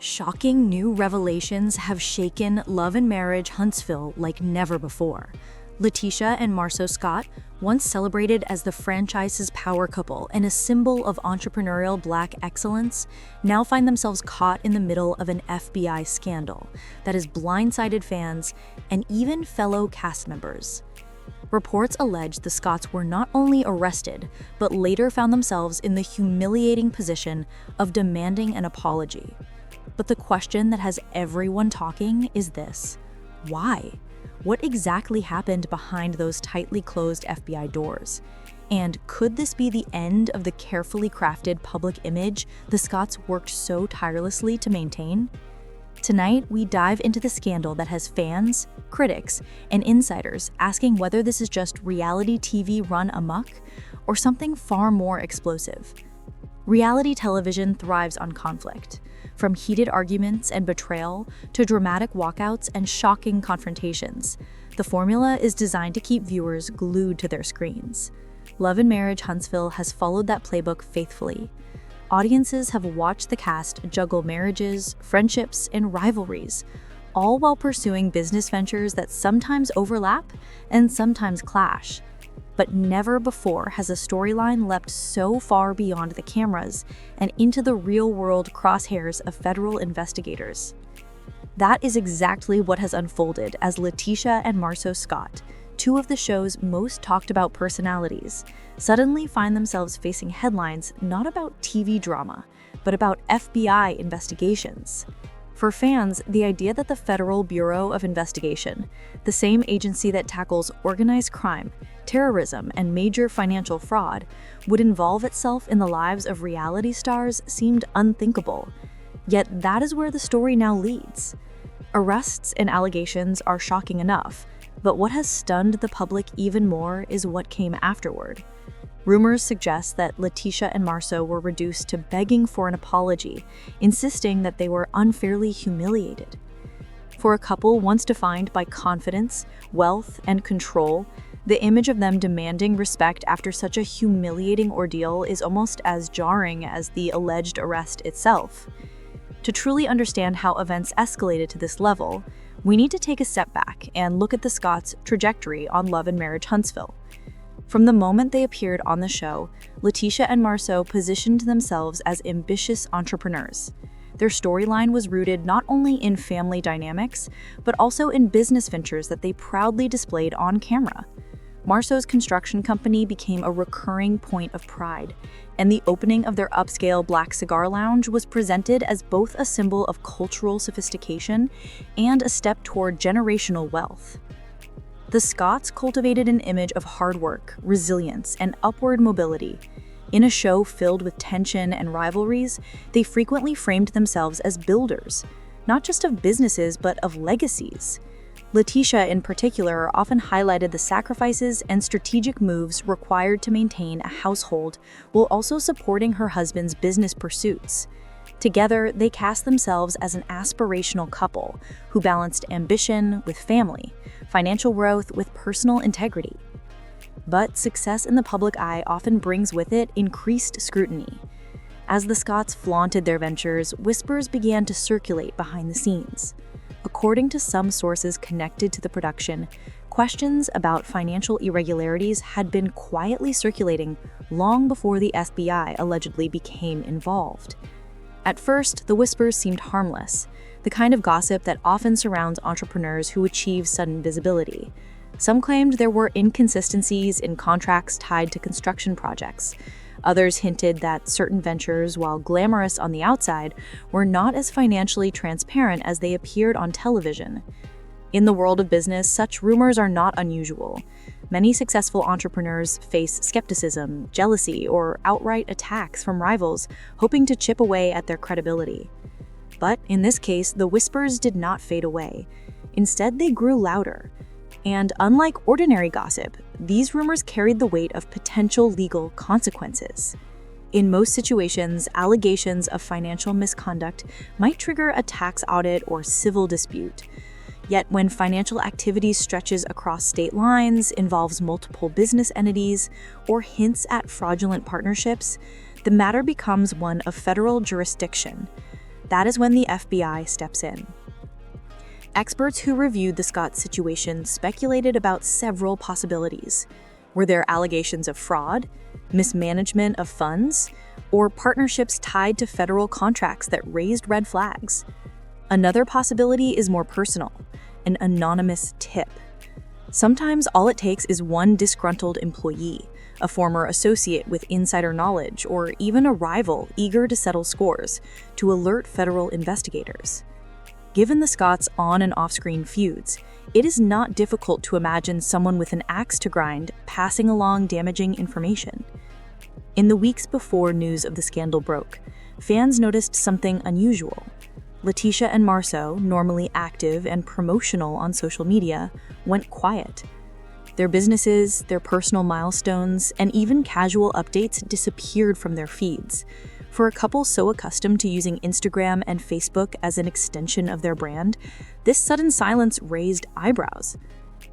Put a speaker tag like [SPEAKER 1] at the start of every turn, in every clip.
[SPEAKER 1] Shocking new revelations have shaken Love and Marriage Huntsville like never before. Latisha and Latisha Scott, once celebrated as the franchise's power couple and a symbol of entrepreneurial Black excellence, now find themselves caught in the middle of an FBI scandal that has blindsided fans and even fellow cast members. Reports allege the Scotts were not only arrested, but later found themselves in the humiliating position of demanding an apology. But the question that has everyone talking is this: why? What exactly happened behind those tightly closed FBI doors? And could this be the end of the carefully crafted public image the Scotts worked so tirelessly to maintain? Tonight, we dive into the scandal that has fans, critics, and insiders asking whether this is just reality TV run amok or something far more explosive. Reality television thrives on conflict. From heated arguments and betrayal to dramatic walkouts and shocking confrontations, the formula is designed to keep viewers glued to their screens. Love and Marriage Huntsville has followed that playbook faithfully. Audiences have watched the cast juggle marriages, friendships, and rivalries, all while pursuing business ventures that sometimes overlap and sometimes clash. But never before has a storyline leapt so far beyond the cameras and into the real-world crosshairs of federal investigators. That is exactly what has unfolded as Latisha and Latisha Scott, two of the show's most talked about personalities, suddenly find themselves facing headlines not about TV drama, but about FBI investigations. For fans, the idea that the Federal Bureau of Investigation, the same agency that tackles organized crime, terrorism, and major financial fraud, would involve itself in the lives of reality stars seemed unthinkable. Yet that is where the story now leads. Arrests and allegations are shocking enough, but what has stunned the public even more is what came afterward. Rumors suggest that Latisha and Latisha were reduced to begging for an apology, insisting that they were unfairly humiliated. For a couple once defined by confidence, wealth, and control, the image of them demanding respect after such a humiliating ordeal is almost as jarring as the alleged arrest itself. To truly understand how events escalated to this level, we need to take a step back and look at the Scotts' trajectory on Love and Marriage Huntsville. From the moment they appeared on the show, Latisha and Latisha positioned themselves as ambitious entrepreneurs. Their storyline was rooted not only in family dynamics, but also in business ventures that they proudly displayed on camera. Latisha's construction company became a recurring point of pride, and the opening of their upscale Black cigar lounge was presented as both a symbol of cultural sophistication and a step toward generational wealth. The Scotts cultivated an image of hard work, resilience, and upward mobility. In a show filled with tension and rivalries, they frequently framed themselves as builders, not just of businesses but of legacies. Latisha, in particular, often highlighted the sacrifices and strategic moves required to maintain a household while also supporting her husband's business pursuits. Together, they cast themselves as an aspirational couple who balanced ambition with family, financial growth with personal integrity. But success in the public eye often brings with it increased scrutiny. As the Scotts flaunted their ventures, whispers began to circulate behind the scenes. According to some sources connected to the production, questions about financial irregularities had been quietly circulating long before the FBI allegedly became involved. At first, the whispers seemed harmless, the kind of gossip that often surrounds entrepreneurs who achieve sudden visibility. Some claimed there were inconsistencies in contracts tied to construction projects. Others hinted that certain ventures, while glamorous on the outside, were not as financially transparent as they appeared on television. In the world of business, such rumors are not unusual. Many successful entrepreneurs face skepticism, jealousy, or outright attacks from rivals, hoping to chip away at their credibility. But in this case, the whispers did not fade away. Instead, they grew louder. And unlike ordinary gossip, these rumors carried the weight of potential legal consequences. In most situations, allegations of financial misconduct might trigger a tax audit or civil dispute. Yet when financial activity stretches across state lines, involves multiple business entities, or hints at fraudulent partnerships, the matter becomes one of federal jurisdiction. That is when the FBI steps in. Experts who reviewed the Scott situation speculated about several possibilities. Were there allegations of fraud, mismanagement of funds, or partnerships tied to federal contracts that raised red flags? Another possibility is more personal, an anonymous tip. Sometimes all it takes is one disgruntled employee, a former associate with insider knowledge, or even a rival eager to settle scores, to alert federal investigators. Given the Scotts' on- and off-screen feuds, it is not difficult to imagine someone with an axe to grind passing along damaging information. In the weeks before news of the scandal broke, fans noticed something unusual. Latisha and Marceau, normally active and promotional on social media, went quiet. Their businesses, their personal milestones, and even casual updates disappeared from their feeds. For a couple so accustomed to using Instagram and Facebook as an extension of their brand, this sudden silence raised eyebrows.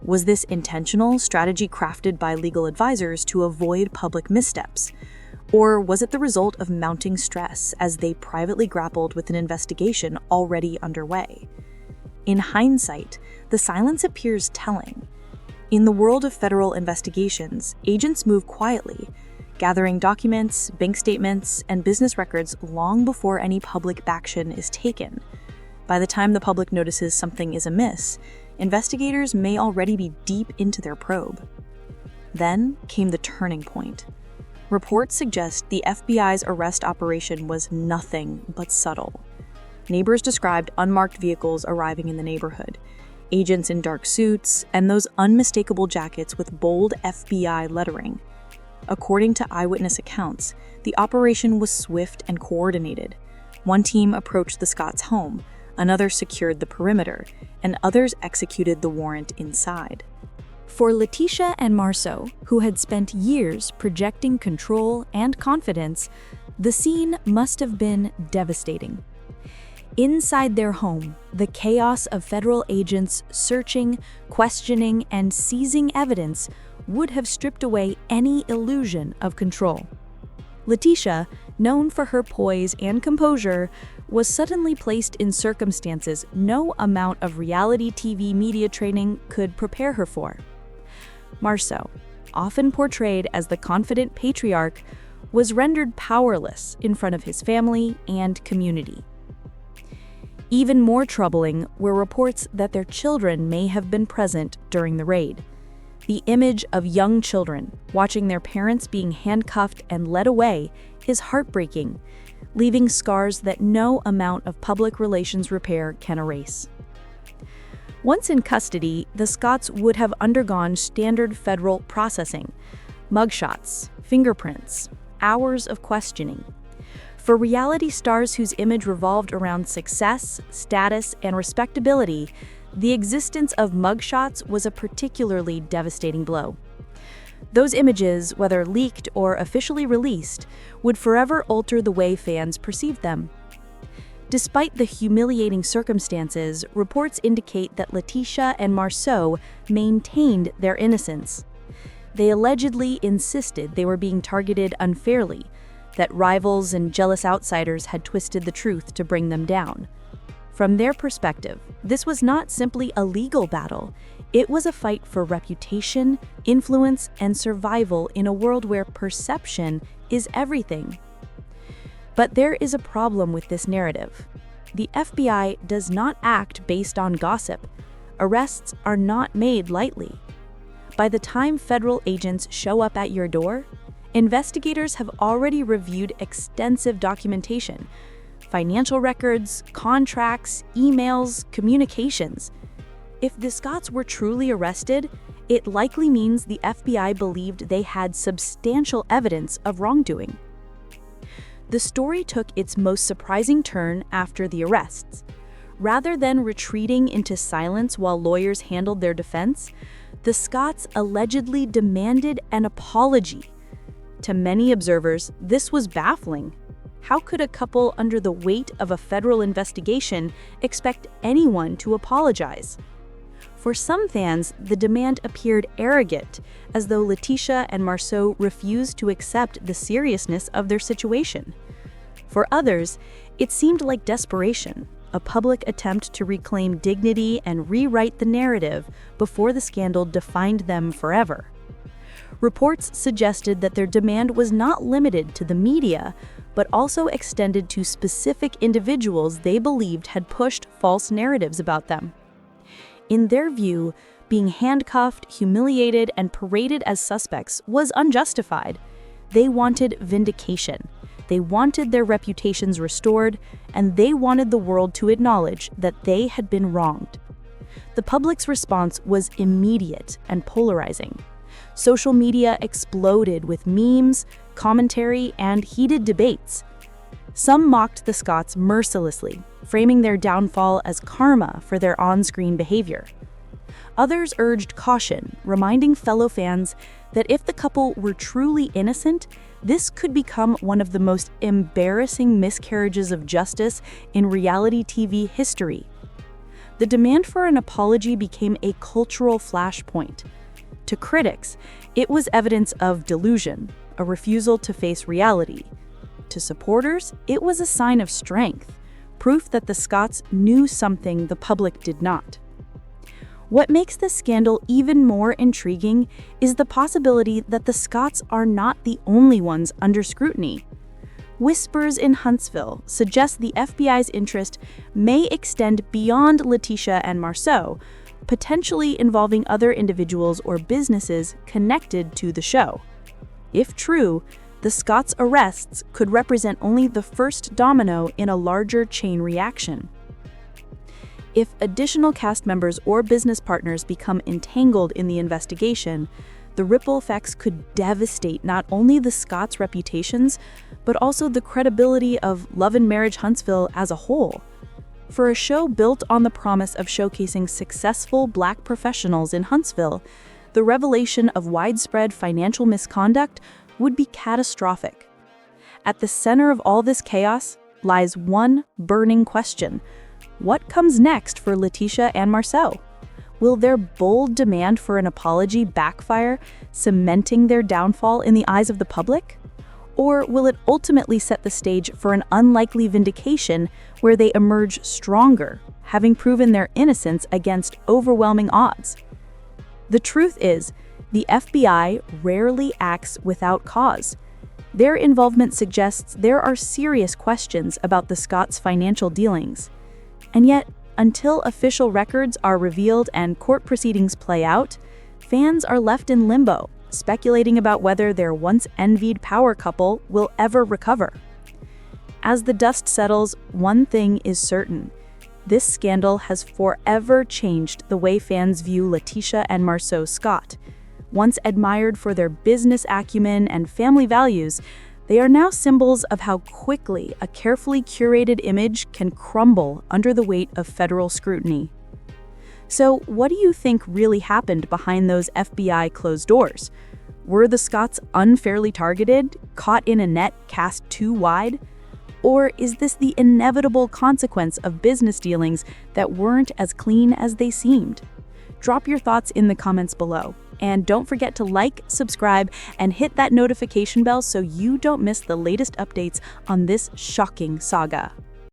[SPEAKER 1] Was this intentional strategy crafted by legal advisors to avoid public missteps? Or was it the result of mounting stress as they privately grappled with an investigation already underway? In hindsight, the silence appears telling. In the world of federal investigations, agents move quietly, gathering documents, bank statements, and business records long before any public action is taken. By the time the public notices something is amiss, investigators may already be deep into their probe. Then came the turning point. Reports suggest the FBI's arrest operation was nothing but subtle. Neighbors described unmarked vehicles arriving in the neighborhood, agents in dark suits, and those unmistakable jackets with bold FBI lettering. According to eyewitness accounts, the operation was swift and coordinated. One team approached the Scotts' home, another secured the perimeter, and others executed the warrant inside. For Latisha and Marceau, who had spent years projecting control and confidence, the scene must have been devastating. Inside their home, the chaos of federal agents searching, questioning, and seizing evidence would have stripped away any illusion of control. Latisha, known for her poise and composure, was suddenly placed in circumstances no amount of reality TV media training could prepare her for. Marceau, often portrayed as the confident patriarch, was rendered powerless in front of his family and community. Even more troubling were reports that their children may have been present during the raid. The image of young children watching their parents being handcuffed and led away is heartbreaking, leaving scars that no amount of public relations repair can erase. Once in custody, the Scotts would have undergone standard federal processing: mugshots, fingerprints, hours of questioning. For reality stars whose image revolved around success, status, and respectability, the existence of mugshots was a particularly devastating blow. Those images, whether leaked or officially released, would forever alter the way fans perceived them. Despite the humiliating circumstances, reports indicate that Latisha and Marceau maintained their innocence. They allegedly insisted they were being targeted unfairly, that rivals and jealous outsiders had twisted the truth to bring them down. From their perspective, this was not simply a legal battle. It was a fight for reputation, influence, and survival in a world where perception is everything. But there is a problem with this narrative. The FBI does not act based on gossip. Arrests are not made lightly. By the time federal agents show up at your door, investigators have already reviewed extensive documentation: financial records, contracts, emails, communications. If the Scotts were truly arrested, it likely means the FBI believed they had substantial evidence of wrongdoing. The story took its most surprising turn after the arrests. Rather than retreating into silence while lawyers handled their defense, the Scotts allegedly demanded an apology. To many observers, this was baffling. How could a couple under the weight of a federal investigation expect anyone to apologize? For some fans, the demand appeared arrogant, as though Latisha and Marceau refused to accept the seriousness of their situation. For others, it seemed like desperation, a public attempt to reclaim dignity and rewrite the narrative before the scandal defined them forever. Reports suggested that their demand was not limited to the media, but also extended to specific individuals they believed had pushed false narratives about them. In their view, being handcuffed, humiliated, and paraded as suspects was unjustified. They wanted vindication. They wanted their reputations restored, and they wanted the world to acknowledge that they had been wronged. The public's response was immediate and polarizing. Social media exploded with memes, commentary, and heated debates. Some mocked the Scotts mercilessly, framing their downfall as karma for their on-screen behavior. Others urged caution, reminding fellow fans that if the couple were truly innocent, this could become one of the most embarrassing miscarriages of justice in reality TV history. The demand for an apology became a cultural flashpoint. To critics, it was evidence of delusion, a refusal to face reality. To supporters, it was a sign of strength, proof that the Scotts knew something the public did not. What makes this scandal even more intriguing is the possibility that the Scotts are not the only ones under scrutiny. Whispers in Huntsville suggest the FBI's interest may extend beyond Latisha and Marceau, potentially involving other individuals or businesses connected to the show. If true, the Scotts' arrests could represent only the first domino in a larger chain reaction. If additional cast members or business partners become entangled in the investigation, the ripple effects could devastate not only the Scotts' reputations, but also the credibility of Love and Marriage Huntsville as a whole. For a show built on the promise of showcasing successful Black professionals in Huntsville, the revelation of widespread financial misconduct would be catastrophic. At the center of all this chaos lies one burning question: what comes next for Latisha and Marceau? Will their bold demand for an apology backfire, cementing their downfall in the eyes of the public? Or will it ultimately set the stage for an unlikely vindication where they emerge stronger, having proven their innocence against overwhelming odds? The truth is, the FBI rarely acts without cause. Their involvement suggests there are serious questions about the Scotts' financial dealings. And yet, until official records are revealed and court proceedings play out, fans are left in limbo, speculating about whether their once-envied power couple will ever recover. As the dust settles, one thing is certain: this scandal has forever changed the way fans view Latisha and Marceau Scott. Once admired for their business acumen and family values, they are now symbols of how quickly a carefully curated image can crumble under the weight of federal scrutiny. So, what do you think really happened behind those FBI closed doors? Were the Scotts unfairly targeted, caught in a net cast too wide? Or is this the inevitable consequence of business dealings that weren't as clean as they seemed? Drop your thoughts in the comments below. And don't forget to like, subscribe, and hit that notification bell so you don't miss the latest updates on this shocking saga.